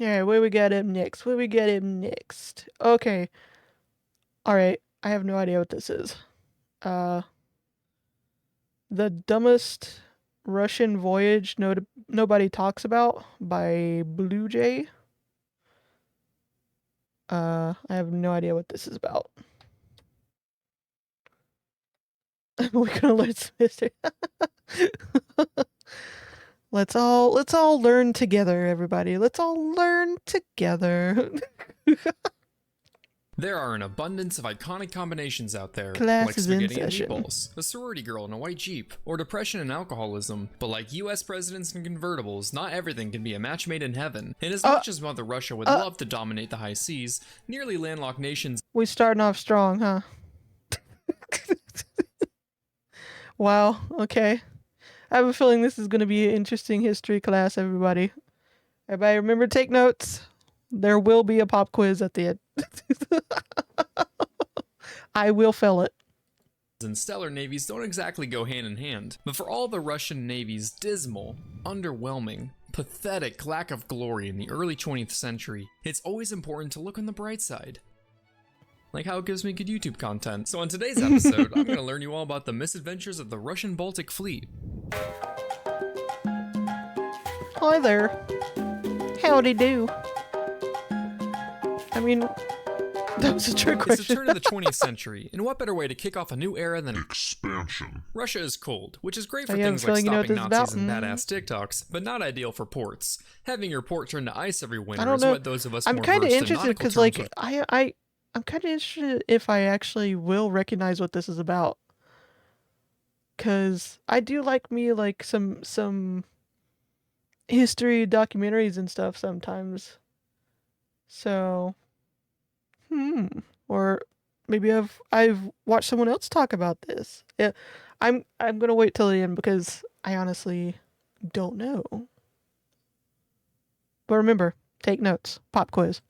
Yeah, where we got him next? Where we got him next? Okay. Alright. I have no idea what this is. The Dumbest Russian Voyage Nobody Talks About by BlueJay. I have no idea what this is about. We're gonna learn some history. Let's all learn together, everybody. Let's all learn together. There are an abundance of iconic combinations out there, Class like is in spaghetti and session. meatballs, a sorority girl in a white Jeep, or depression and alcoholism. But like US presidents and convertibles, not everything can be a match made in heaven. And as much as Mother Russia would love to dominate the high seas, nearly landlocked nations We starting off strong, huh? Wow, okay. I have a feeling this is going to be an interesting history class, everybody. Everybody remember, take notes. There will be a pop quiz at the end. I will fill it. and stellar navies don't exactly go hand in hand. But for all the Russian Navy's dismal, underwhelming, pathetic lack of glory in the early 20th century, it's always important to look on the bright side. Like how it gives me good YouTube content. So on today's episode, I'm going to learn you all about the misadventures of the Russian Baltic Fleet. Hi there. Howdy do. I mean, that was a trick question. It's the turn of the 20th century, and what better way to kick off a new era than expansion? Russia is cold, which is great for things like stopping Nazis and badass TikToks, but not ideal for ports. Having your port turn to ice every winter is what those of us more versed in nautical terms. I'm kind of interested because, like, I'm kind of interested if I actually will recognize what this is about. Because I do like me, like, some history documentaries and stuff sometimes. So, or maybe I've watched someone else talk about this. Yeah, I'm gonna wait till the end because I honestly don't know. But remember, take notes. Pop quiz.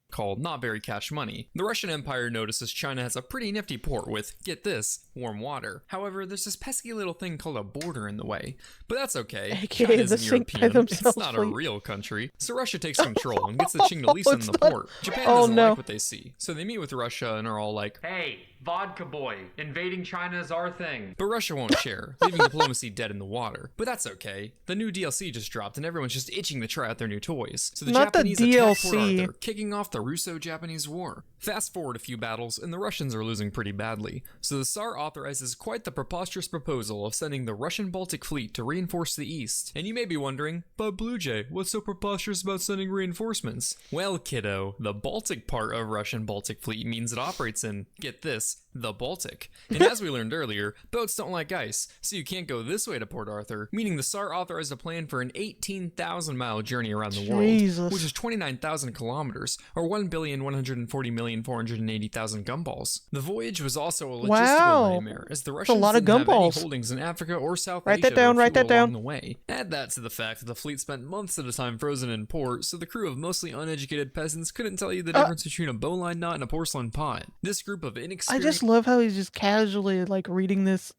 Called Not Very Cash Money. The Russian Empire notices China has a pretty nifty port with, get this, warm water. However, there's this pesky little thing called a border in the way. But that's okay. AKA China's European. It's not a real country. So Russia takes control and gets the Qing to lease them the port. Japan doesn't like what they see. So they meet with Russia and are all like, hey, vodka boy, invading China is our thing. But Russia won't share, leaving diplomacy dead in the water. But that's okay. The new DLC just dropped and everyone's just itching to try out their new toys. So the Japanese attack Port Arthur, kicking off the Russo-Japanese War. Fast forward a few battles, and the Russians are losing pretty badly. So the Tsar authorizes quite the preposterous proposal of sending the Russian Baltic Fleet to reinforce the East. And you may be wondering, but BlueJay, what's so preposterous about sending reinforcements? Well, kiddo, the Baltic part of Russian Baltic Fleet means it operates in, get this, the Baltic. And as we learned earlier, boats don't like ice, so you can't go this way to Port Arthur, meaning the Tsar authorized a plan for an 18,000-mile journey around the world, which is 29,000 kilometers, or 1,140,480,000 gumballs. The voyage was also a logistical nightmare, as the Russians didn't have any holdings in Africa or South Asia to fuel along the way. Add that to the fact that the fleet spent months at a time frozen in port, so the crew of mostly uneducated peasants couldn't tell you the difference between a bowline knot and a porcelain pot. This group of inexperienced... I love how he's just casually like reading this,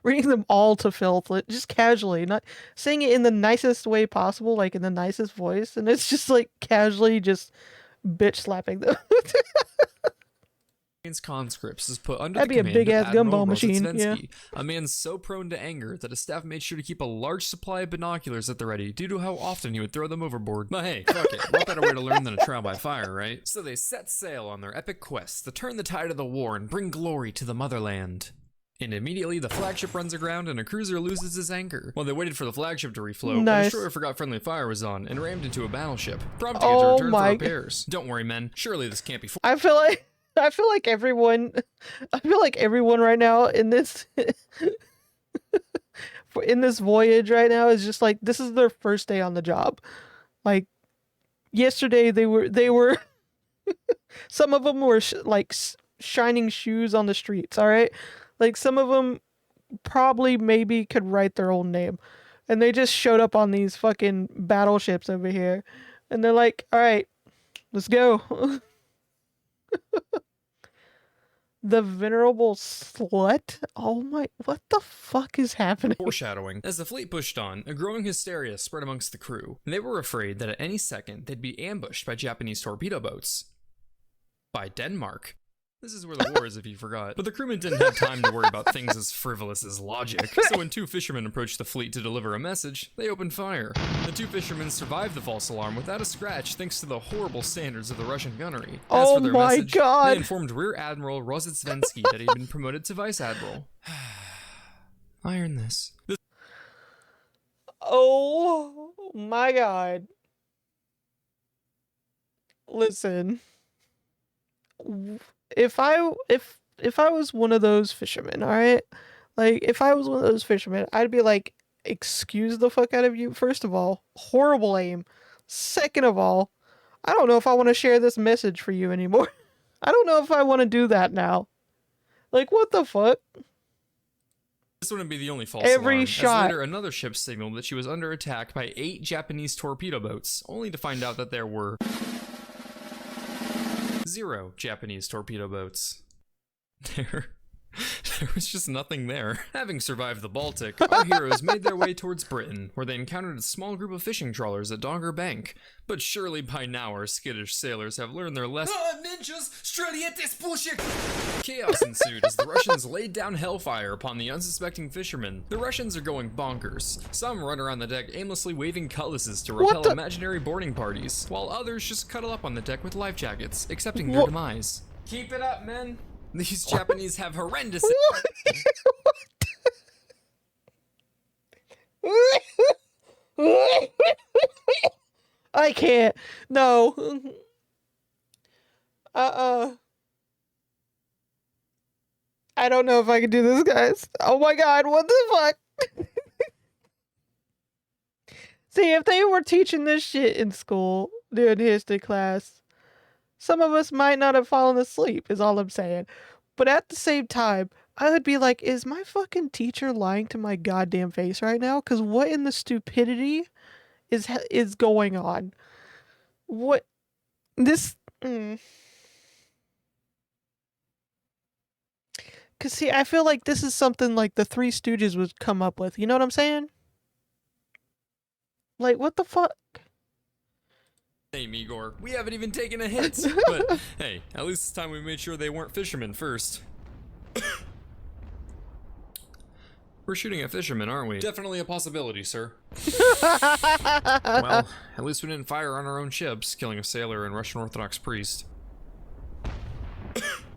reading them all to filth, just casually, not saying it in the nicest way possible, like in the nicest voice, and it's just like casually just bitch slapping them. conscripts is put under the command of Admiral Rosetsvensky, a man so prone to anger that his staff made sure to keep a large supply of binoculars at the ready due to how often he would throw them overboard. But hey, fuck it, what better way to learn than a trial by fire, right? So they set sail on their epic quest to turn the tide of the war and bring glory to the motherland. And immediately the flagship runs aground and a cruiser loses its anchor. While they waited for the flagship to refloat, the destroyer forgot friendly fire was on and rammed into a battleship, prompting it to return for repairs. Don't worry, men, surely this can't be I feel like everyone right now in this in this voyage right now is just like, this is their first day on the job. Like yesterday they were some of them were shining shoes on the streets, all right? Like some of them probably maybe could write their own name. And they just showed up on these fucking battleships over here. And they're like, all right, let's go. The venerable slut? Oh my, what the fuck is happening? Foreshadowing. As the fleet pushed on, a growing hysteria spread amongst the crew. They were afraid that at any second they'd be ambushed by Japanese torpedo boats. By Denmark. This is where the war is, if you forgot. But the crewmen didn't have time to worry about things as frivolous as logic. So when two fishermen approached the fleet to deliver a message, they opened fire. The two fishermen survived the false alarm without a scratch thanks to the horrible standards of the Russian gunnery. As for their message, they informed Rear Admiral Rozhetsvensky that he'd been promoted to Vice Admiral. Iron this. Oh my god. Listen. If I was one of those fishermen, all right? Like, if I was one of those fishermen, I'd be like, excuse the fuck out of you. First of all, horrible aim. Second of all, I don't know if I want to share this message for you anymore. I don't know if I want to do that now. Like, what the fuck? This wouldn't be the only false Every alarm, shot. As later another ship signaled that she was under attack by 8 Japanese torpedo boats, only to find out that there were 0 Japanese torpedo boats. There was just nothing there. Having survived the Baltic, our heroes made their way towards Britain, where they encountered a small group of fishing trawlers at Dogger Bank. But surely by now our skittish sailors have learned their lesson. Ninjas! Chaos ensued as the Russians laid down hellfire upon the unsuspecting fishermen. The Russians are going bonkers. Some run around the deck aimlessly waving cutlasses to repel imaginary boarding parties, while others just cuddle up on the deck with life jackets, accepting their demise. Keep it up, men! These Japanese have horrendous... I can't. No. I don't know if I can do this, guys. Oh my god, what the fuck? See, if they were teaching this shit in school during history class, some of us might not have fallen asleep, is all I'm saying. But at the same time, I would be like, is my fucking teacher lying to my goddamn face right now? Because what in the stupidity is going on? What? This... Because, see, I feel like this is something like the Three Stooges would come up with. You know what I'm saying? Like, what the fuck? Hey, Igor, we haven't even taken a hit. But, hey, at least this time we made sure they weren't fishermen first. We're shooting at fishermen, aren't we? Definitely a possibility, sir. Well, at least we didn't fire on our own ships, killing a sailor and Russian Orthodox priest.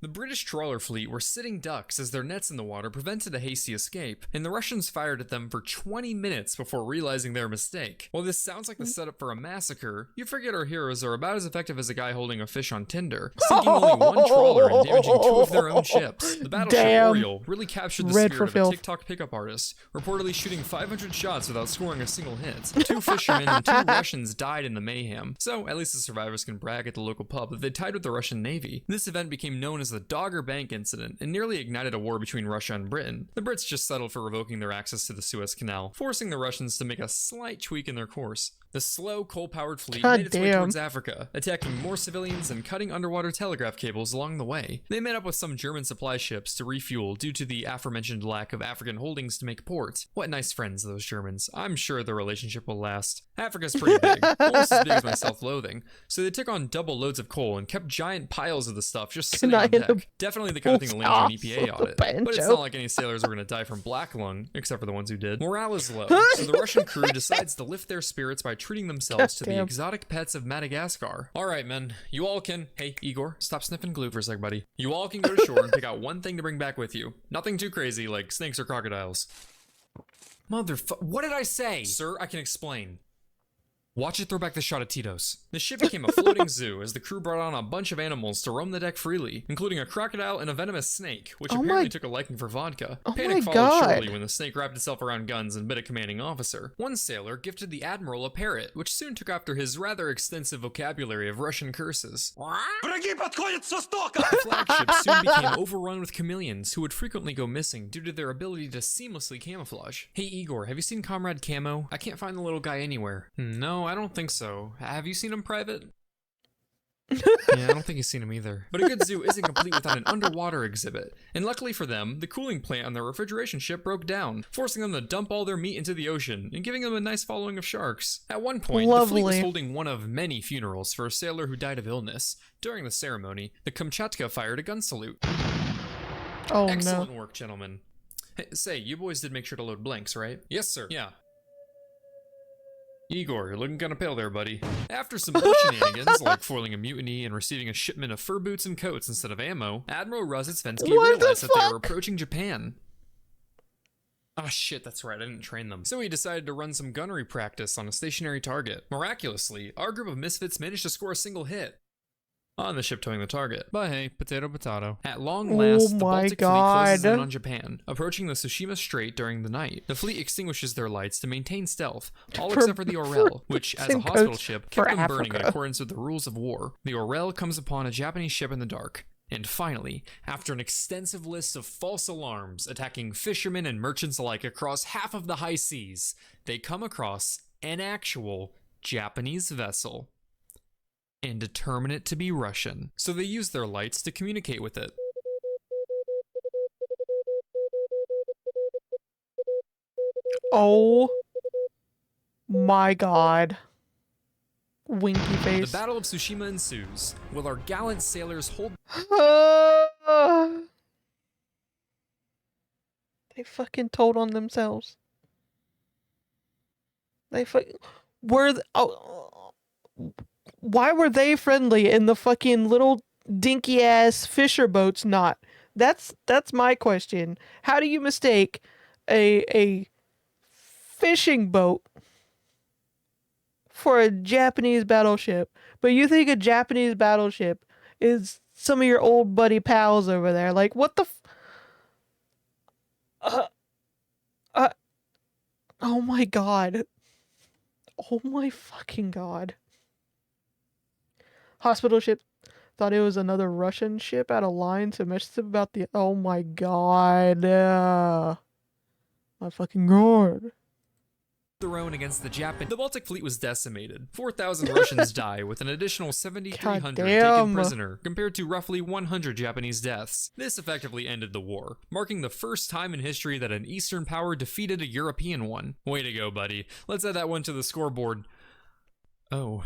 The British trawler fleet were sitting ducks as their nets in the water prevented a hasty escape, and the Russians fired at them for 20 minutes before realizing their mistake. While this sounds like the setup for a massacre, you forget our heroes are about as effective as a guy holding a fish on Tinder, sinking only one trawler and damaging 2 of their own ships. The battleship Oriole really captured the spirit of a TikTok pickup artist, reportedly shooting 500 shots without scoring a single hit. 2 fishermen and 2 Russians died in the mayhem, so at least the survivors can brag at the local pub that they tied with the Russian Navy. This event became known as the Dogger Bank incident and nearly ignited a war between Russia and Britain. The Brits just settled for revoking their access to the Suez Canal, forcing the Russians to make a slight tweak in their course. The slow, coal-powered fleet made its way towards Africa, attacking more civilians and cutting underwater telegraph cables along the way. They met up with some German supply ships to refuel due to the aforementioned lack of African holdings to make port. What nice friends, those Germans. I'm sure the relationship will last. Africa's pretty big, almost as big as my self-loathing, so they took on double loads of coal and kept giant piles of the stuff just sitting on deck. Definitely the kind of thing to land on an EPA audit. But it's not like any sailors are going to die from black lung, except for the ones who did. Morale is low, so the Russian crew decides to lift their spirits by treating themselves to the exotic pets of Madagascar. Alright, men, you all can... Hey, Igor, stop sniffing glue for a sec, buddy. You all can go to shore and pick out one thing to bring back with you. Nothing too crazy, like snakes or crocodiles. What did I say? Sir, I can explain. Watch it throw back the shot at Tito's. The ship became a floating zoo as the crew brought on a bunch of animals to roam the deck freely, including a crocodile and a venomous snake, which apparently took a liking for vodka. Panic followed shortly when the snake wrapped itself around guns and bit a commanding officer. One sailor gifted the admiral a parrot, which soon took after his rather extensive vocabulary of Russian curses. The flagship soon became overrun with chameleons who would frequently go missing due to their ability to seamlessly camouflage. Hey Igor, have you seen Comrade Camo? I can't find the little guy anywhere. No, I don't think so. Have you seen him private? Yeah, I don't think he's seen him either. But a good zoo isn't complete without an underwater exhibit. And luckily for them, the cooling plant on their refrigeration ship broke down, forcing them to dump all their meat into the ocean and giving them a nice following of sharks. At one point, the fleet was holding one of many funerals for a sailor who died of illness. During the ceremony, the Kamchatka fired a gun salute. Oh, Excellent work, gentlemen. Hey, say, you boys did make sure to load blanks, right? Yes, sir. Yeah. Igor, you're looking kind of pale there, buddy. After some more shenanigans, like foiling a mutiny and receiving a shipment of fur boots and coats instead of ammo, Admiral Rozitsvensky realized that they were approaching Japan. Ah, shit, that's right, I didn't train them. So he decided to run some gunnery practice on a stationary target. Miraculously, our group of misfits managed to score a single hit on the ship towing the target. But hey, potato potato. At long last, the Baltic fleet closes in on Japan, approaching the Tsushima Strait during the night. The fleet extinguishes their lights to maintain stealth, all except for the Orel, which, as a hospital ship, kept them burning in accordance with the rules of war. The Orel comes upon a Japanese ship in the dark. And finally, after an extensive list of false alarms attacking fishermen and merchants alike across half of the high seas, they come across an actual Japanese vessel and determine it to be Russian. So they use their lights to communicate with it. Oh my god. Winky face. The Battle of Tsushima ensues, while our gallant sailors hold... They fucking told on themselves. They why were they friendly and the fucking little dinky ass fisher boats not? That's my question. How do you mistake a fishing boat for a Japanese battleship, but you think a Japanese battleship is some of your old buddy pals over there? Like, what the oh my god. Oh my fucking god. Hospital ship thought it was another Russian ship out of line to message them about the... Oh my god. My fucking god. Their own against the Japan. The Baltic fleet was decimated. 4,000 Russians die, with an additional 7,300 taken prisoner, compared to roughly 100 Japanese deaths. This effectively ended the war, marking the first time in history that an Eastern power defeated a European one. Way to go, buddy. Let's add that one to the scoreboard. Oh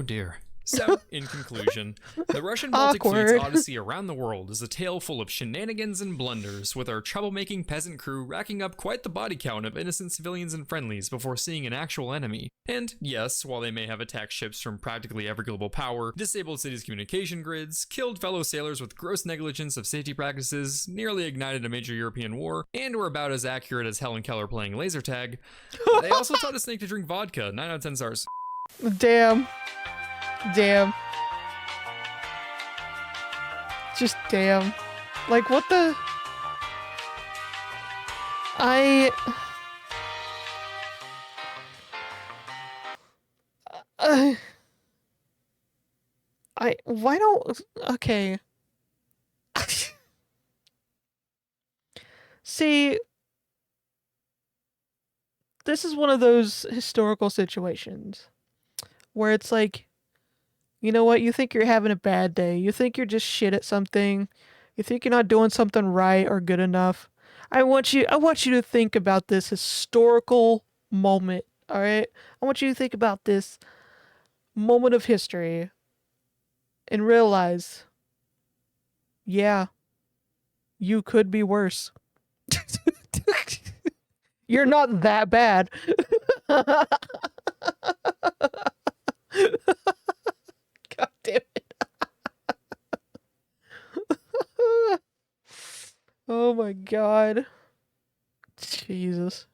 dear. So, in conclusion, the Russian Baltic fleet's odyssey around the world is a tale full of shenanigans and blunders, with our troublemaking peasant crew racking up quite the body count of innocent civilians and friendlies before seeing an actual enemy. And yes, while they may have attacked ships from practically every global power, disabled cities' communication grids, killed fellow sailors with gross negligence of safety practices, nearly ignited a major European war, and were about as accurate as Helen Keller playing laser tag, they also taught a snake to drink vodka. 9 out of 10 stars. Damn. Just damn. Like, what the... why don't... Okay. See, this is one of those historical situations where it's like, you know what? You think you're having a bad day. You think you're just shit at something. You think you're not doing something right or good enough. I want you to think about this historical moment, all right? I want you to think about this moment of history and realize, yeah, you could be worse. You're not that bad. God damn it. Oh my god. Jesus.